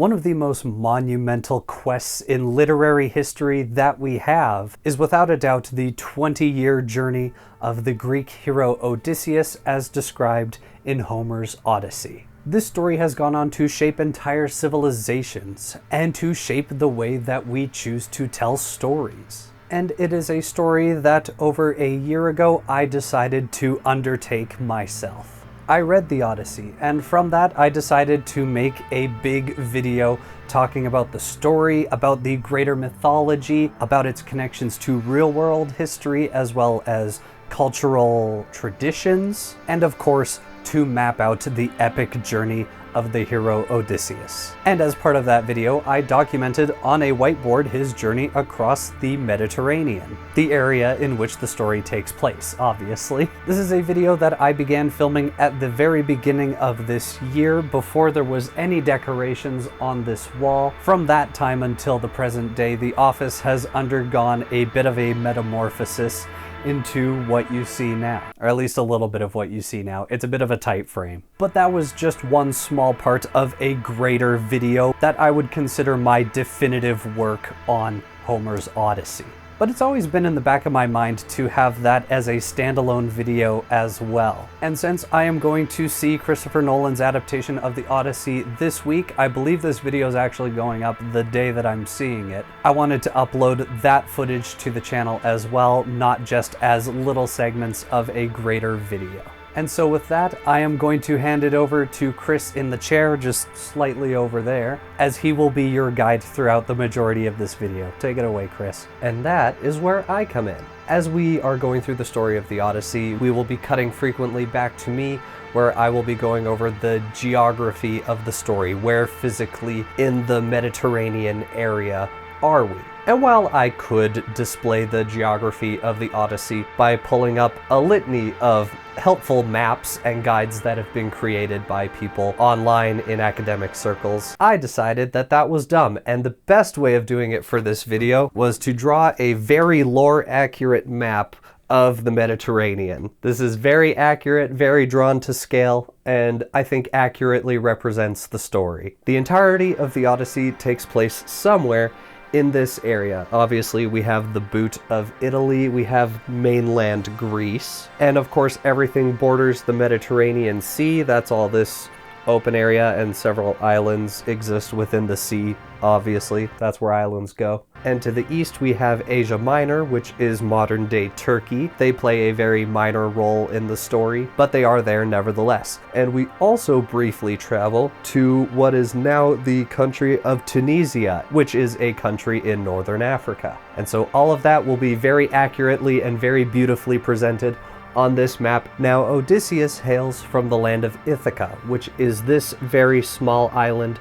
One of the most monumental quests in literary history that we have is without a doubt the 20-year journey of the Greek hero Odysseus as described in Homer's Odyssey. This story has gone on to shape entire civilizations and to shape the way that we choose to tell stories. And it is a story that over a year ago I decided to undertake myself. I read the Odyssey, and from that I decided to make a big video talking about the story, about the greater mythology, about its connections to real-world history as well as cultural traditions, and of course to map out the epic journey of the hero Odysseus. And as part of that video, I documented on a whiteboard his journey across the Mediterranean, the area in which the story takes place, obviously. This is a video that I began filming at the very beginning of this year, before there was any decorations on this wall. From that time until the present day, the office has undergone a bit of a metamorphosis into what you see now, or at least a little bit of what you see now. It's a bit of a tight frame. But that was just one small part of a greater video that I would consider my definitive work on Homer's Odyssey. But it's always been in the back of my mind to have that as a standalone video as well. And since I am going to see Christopher Nolan's adaptation of the Odyssey this week, I believe this video is actually going up the day that I'm seeing it, I wanted to upload that footage to the channel as well, not just as little segments of a greater video. And so with that, I am going to hand it over to Chris in the chair, just slightly over there, as he will be your guide throughout the majority of this video. Take it away, Chris. And that is where I come in. As we are going through the story of the Odyssey, we will be cutting frequently back to me, where I will be going over the geography of the story. Where physically in the Mediterranean area are we? And while I could display the geography of the Odyssey by pulling up a litany of helpful maps and guides that have been created by people online in academic circles, I decided that that was dumb, and the best way of doing it for this video was to draw a very lore-accurate map of the Mediterranean. This is very accurate, very drawn to scale, and I think accurately represents the story. The entirety of the Odyssey takes place somewhere in this area. Obviously, we have the boot of Italy, we have mainland Greece, and of course everything borders the Mediterranean Sea. That's all this open area, and several islands exist within the sea, obviously. That's where islands go. And to the east we have Asia Minor, which is modern-day Turkey. They play a very minor role in the story, but they are there nevertheless. And we also briefly travel to what is now the country of Tunisia, which is a country in northern Africa. And so all of that will be very accurately and very beautifully presented on this map. Now, Odysseus hails from the land of Ithaca, which is this very small island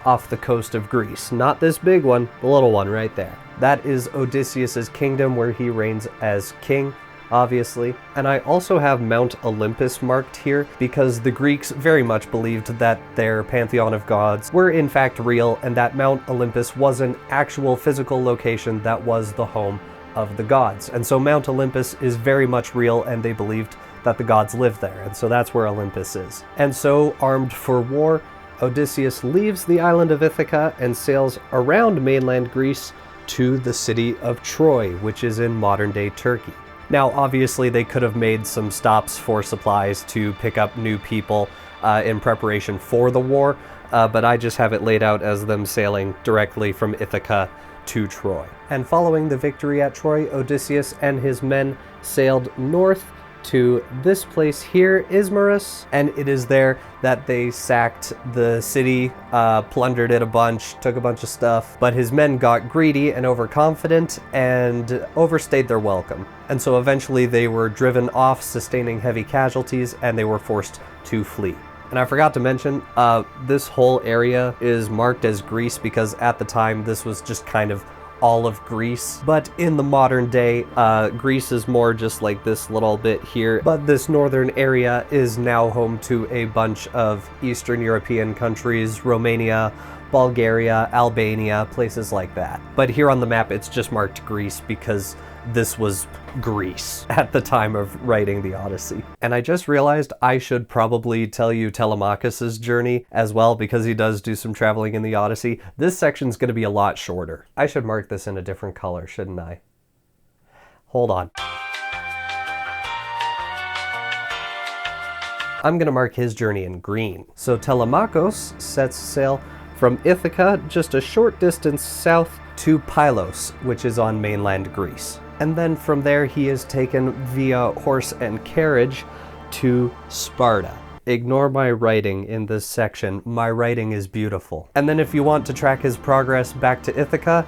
off the coast of Greece. Not this big one, the little one right there. That is Odysseus's kingdom, where he reigns as king, obviously. And I also have Mount Olympus marked here because the Greeks very much believed that their pantheon of gods were in fact real, and that Mount Olympus was an actual physical location that was the home of the gods. And so Mount Olympus is very much real, and they believed that the gods lived there, and so that's where Olympus is. And so, armed for war, Odysseus leaves the island of Ithaca and sails around mainland Greece to the city of Troy, which is in modern-day Turkey. Now, obviously, they could have made some stops for supplies to pick up new people in preparation for the war, but I just have it laid out as them sailing directly from Ithaca to Troy. And following the victory at Troy, Odysseus and his men sailed north to this place here, Ismarus, and it is there that they sacked the city, plundered it a bunch, took a bunch of stuff, but his men got greedy and overconfident and overstayed their welcome. And so eventually they were driven off, sustaining heavy casualties, and they were forced to flee. And I forgot to mention, this whole area is marked as Greece because at the time this was just kind of all of Greece. But in the modern day, Greece is more just like this little bit here. But this northern area is now home to a bunch of Eastern European countries, Romania, Bulgaria, Albania, places like that. But here on the map, it's just marked Greece because this was Greece at the time of writing the Odyssey. And I just realized I should probably tell you Telemachus's journey as well, because he does do some traveling in the Odyssey. This section's going to be a lot shorter. I should mark this in a different color, shouldn't I? Hold on. I'm going to mark his journey in green. So Telemachus sets sail from Ithaca just a short distance south to Pylos, which is on mainland Greece. And then from there he is taken via horse and carriage to Sparta. Ignore my writing in this section. My writing is beautiful. And then if you want to track his progress back to Ithaca,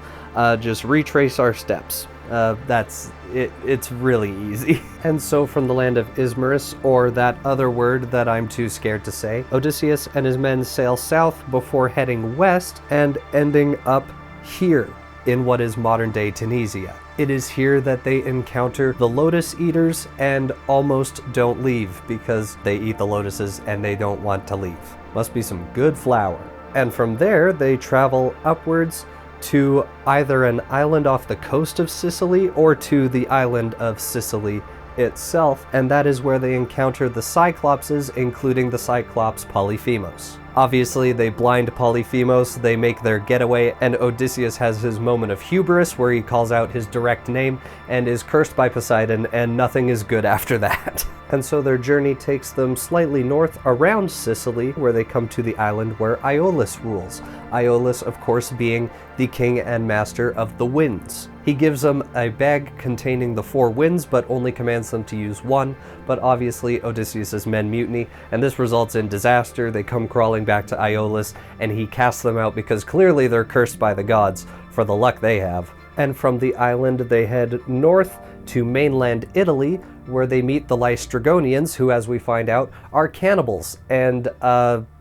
just retrace our steps. That's it. It's really easy. And so from the land of Ismarus, or that other word that I'm too scared to say, Odysseus and his men sail south before heading west and ending up here in what is modern-day Tunisia. It is here that they encounter the lotus eaters and almost don't leave because they eat the lotuses and they don't want to leave. Must be some good flour. And from there, they travel upwards to either an island off the coast of Sicily or to the island of Sicily itself, and that is where they encounter the Cyclopses, including the Cyclops Polyphemus. Obviously, they blind Polyphemus, they make their getaway, and Odysseus has his moment of hubris where he calls out his direct name and is cursed by Poseidon, and nothing is good after that. And so their journey takes them slightly north around Sicily, where they come to the island where Aeolus rules. Aeolus, of course, being the king and master of the winds. He gives them a bag containing the 4 winds, but only commands them to use one. But obviously, Odysseus's men mutiny, and this results in disaster. They come crawling back to Aeolus, and he casts them out because clearly they're cursed by the gods for the luck they have. And from the island, they head north to mainland Italy, where they meet the Lystrigonians, who, as we find out, are cannibals, and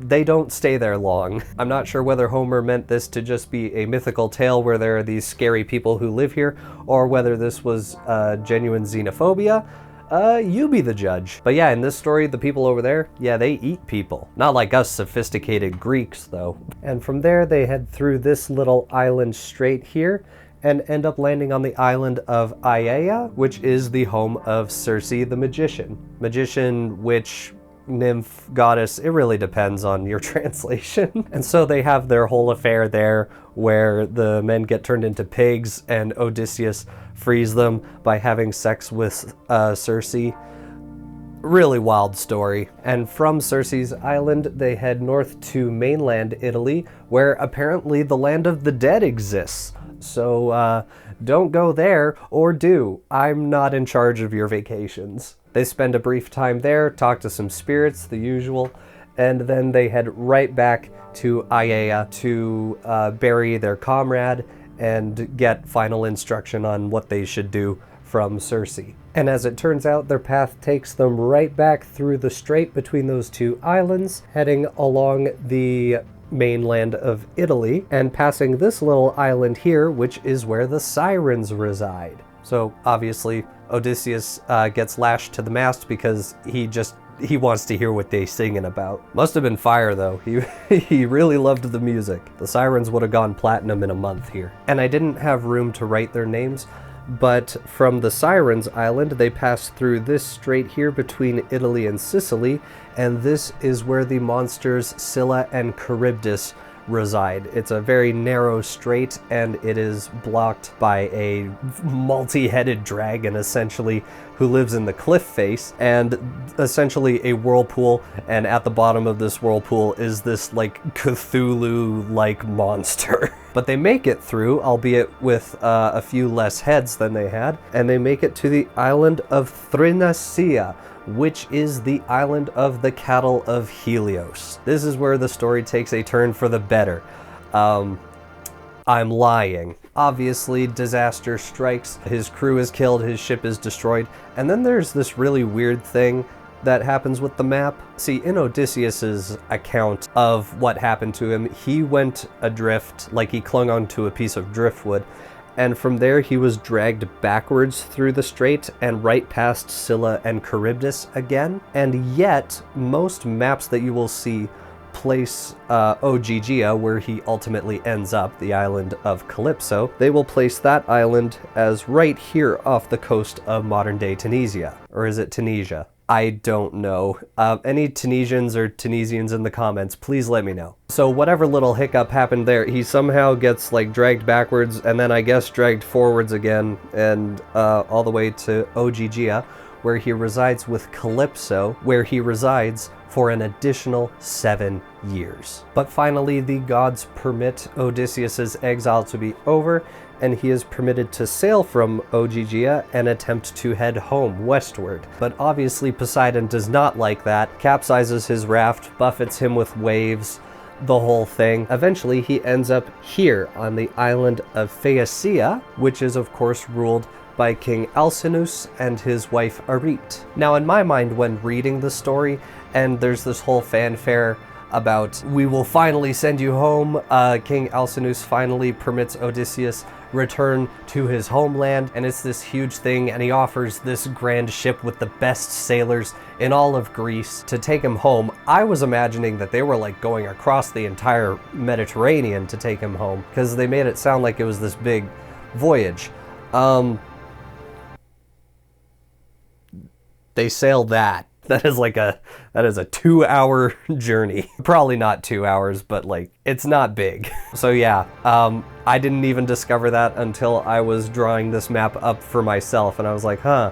they don't stay there long. I'm not sure whether Homer meant this to just be a mythical tale where there are these scary people who live here, or whether this was genuine xenophobia. You be the judge. But yeah, in this story, the people over there, yeah, they eat people. Not like us sophisticated Greeks, though. And from there, they head through this little island straight here, and end up landing on the island of Aiaia, which is the home of Circe the magician. Magician, witch, nymph, goddess, it really depends on your translation. And so they have their whole affair there where the men get turned into pigs and Odysseus frees them by having sex with Circe. Really wild story. And from Circe's island, they head north to mainland Italy, where apparently the land of the dead exists. So don't go there, or do. I'm not in charge of your vacations. They spend a brief time there, talk to some spirits, the usual, and then they head right back to Aiaia to bury their comrade and get final instruction on what they should do from Circe. And as it turns out, their path takes them right back through the strait between those 2 islands, heading along the mainland of Italy and passing this little island here, which is where the Sirens reside. So obviously Odysseus gets lashed to the mast because he wants to hear what they singing about. Must have been fire though. He really loved the music. The Sirens would have gone platinum in a month here. And I didn't have room to write their names, but from the Sirens Island, they pass through this strait here between Italy and Sicily, and this is where the monsters Scylla and Charybdis reside. It's a very narrow strait, and it is blocked by a multi-headed dragon, essentially, who lives in the cliff face, and essentially a whirlpool, and at the bottom of this whirlpool is this, like, Cthulhu-like monster. But they make it through, albeit with a few less heads than they had, and they make it to the island of Thrinacia, which is the island of the cattle of Helios. This is where the story takes a turn for the better. I'm lying. Obviously, disaster strikes, his crew is killed, his ship is destroyed, and then there's this really weird thing that happens with the map. See, in Odysseus's account of what happened to him, he went adrift, like he clung onto a piece of driftwood, and from there he was dragged backwards through the strait and right past Scylla and Charybdis again. And yet, most maps that you will see place Ogygia, where he ultimately ends up, the island of Calypso, they will place that island as right here off the coast of modern-day Tunisia. Or is it Tunisia? I don't know. Any Tunisians or Tunisians in the comments, please let me know. So whatever little hiccup happened there, he somehow gets like dragged backwards and then I guess dragged forwards again and all the way to Ogygia, where he resides with Calypso, where he resides for an additional 7 years. But finally, the gods permit Odysseus's exile to be over, and he is permitted to sail from Ogygia and attempt to head home westward. But obviously Poseidon does not like that, capsizes his raft, buffets him with waves, the whole thing. Eventually he ends up here on the island of Phaeacia, which is of course ruled by King Alcinous and his wife Arete. Now in my mind, when reading the story, and there's this whole fanfare about, we will finally send you home, King Alcinous finally permits Odysseus return to his homeland, and it's this huge thing, and he offers this grand ship with the best sailors in all of Greece to take him home. I was imagining that they were like going across the entire Mediterranean to take him home, because they made it sound like it was this big voyage. They sailed that. That is a 2-hour journey. Probably not 2 hours, but like, it's not big. So yeah, I didn't even discover that until I was drawing this map up for myself, and I was like, huh,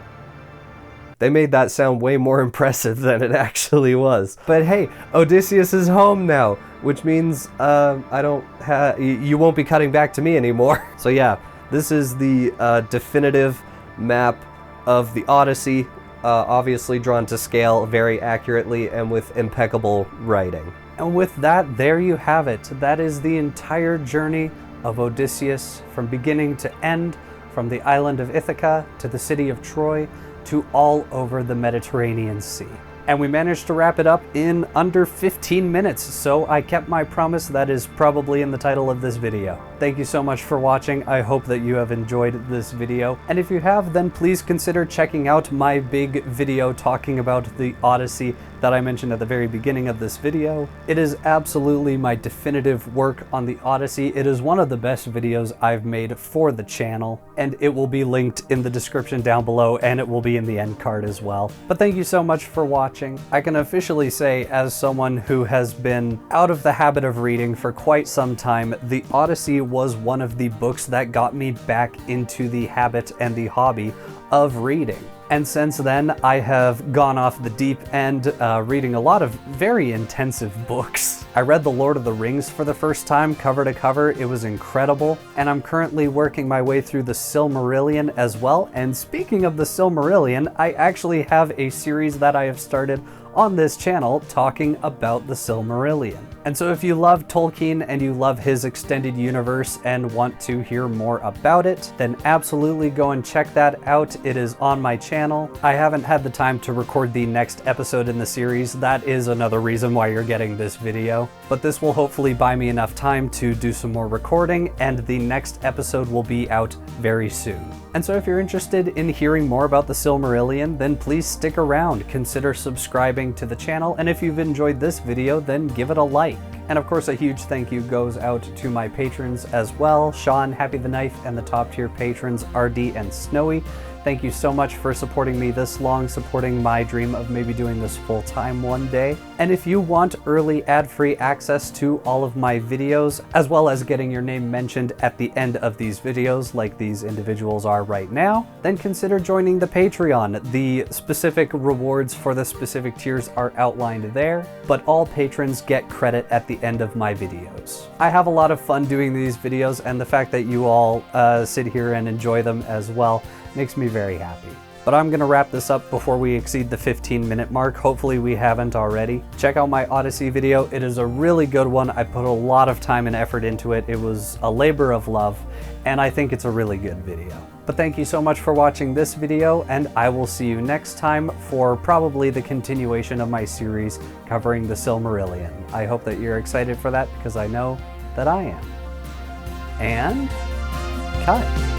they made that sound way more impressive than it actually was. But hey, Odysseus is home now, which means you won't be cutting back to me anymore. So yeah, this is the definitive map of the Odyssey. Obviously drawn to scale very accurately and with impeccable writing. And with that, there you have it. That is the entire journey of Odysseus from beginning to end, from the island of Ithaca to the city of Troy to all over the Mediterranean Sea. And we managed to wrap it up in under 15 minutes, so I kept my promise. That is probably in the title of this video. Thank you so much for watching. I hope that you have enjoyed this video. And if you have, then please consider checking out my big video talking about the Odyssey that I mentioned at the very beginning of this video. It is absolutely my definitive work on the Odyssey. It is one of the best videos I've made for the channel, and it will be linked in the description down below, and it will be in the end card as well. But thank you so much for watching. I can officially say, as someone who has been out of the habit of reading for quite some time, the Odyssey was one of the books that got me back into the habit and the hobby of reading. And since then, I have gone off the deep end, reading a lot of very intensive books. I read The Lord of the Rings for the first time, cover to cover. It was incredible. And I'm currently working my way through the Silmarillion as well. And speaking of the Silmarillion, I actually have a series that I have started on this channel talking about the Silmarillion. And so if you love Tolkien and you love his extended universe and want to hear more about it, then absolutely go and check that out. It is on my channel. I haven't had the time to record the next episode in the series. That is another reason why you're getting this video. But this will hopefully buy me enough time to do some more recording, and the next episode will be out very soon. And so if you're interested in hearing more about the Silmarillion, then please stick around, consider subscribing to the channel, and if you've enjoyed this video, then give it a like. And of course, a huge thank you goes out to my patrons as well, Sean, Happy the Knife, and the top tier patrons, RD and Snowy. Thank you so much for supporting me this long, supporting my dream of maybe doing this full time one day. And if you want early ad-free access to all of my videos, as well as getting your name mentioned at the end of these videos, like these individuals are right now, then consider joining the Patreon. The specific rewards for the specific tiers are outlined there, but all patrons get credit at the end of my videos. I have a lot of fun doing these videos, and the fact that you all sit here and enjoy them as well makes me very happy. But I'm gonna wrap this up before we exceed the 15-minute mark. Hopefully we haven't already. Check out my Odyssey video. It is a really good one. I put a lot of time and effort into it. It was a labor of love, and I think it's a really good video. But thank you so much for watching this video, and I will see you next time for probably the continuation of my series covering the Silmarillion. I hope that you're excited for that, because I know that I am. And cut.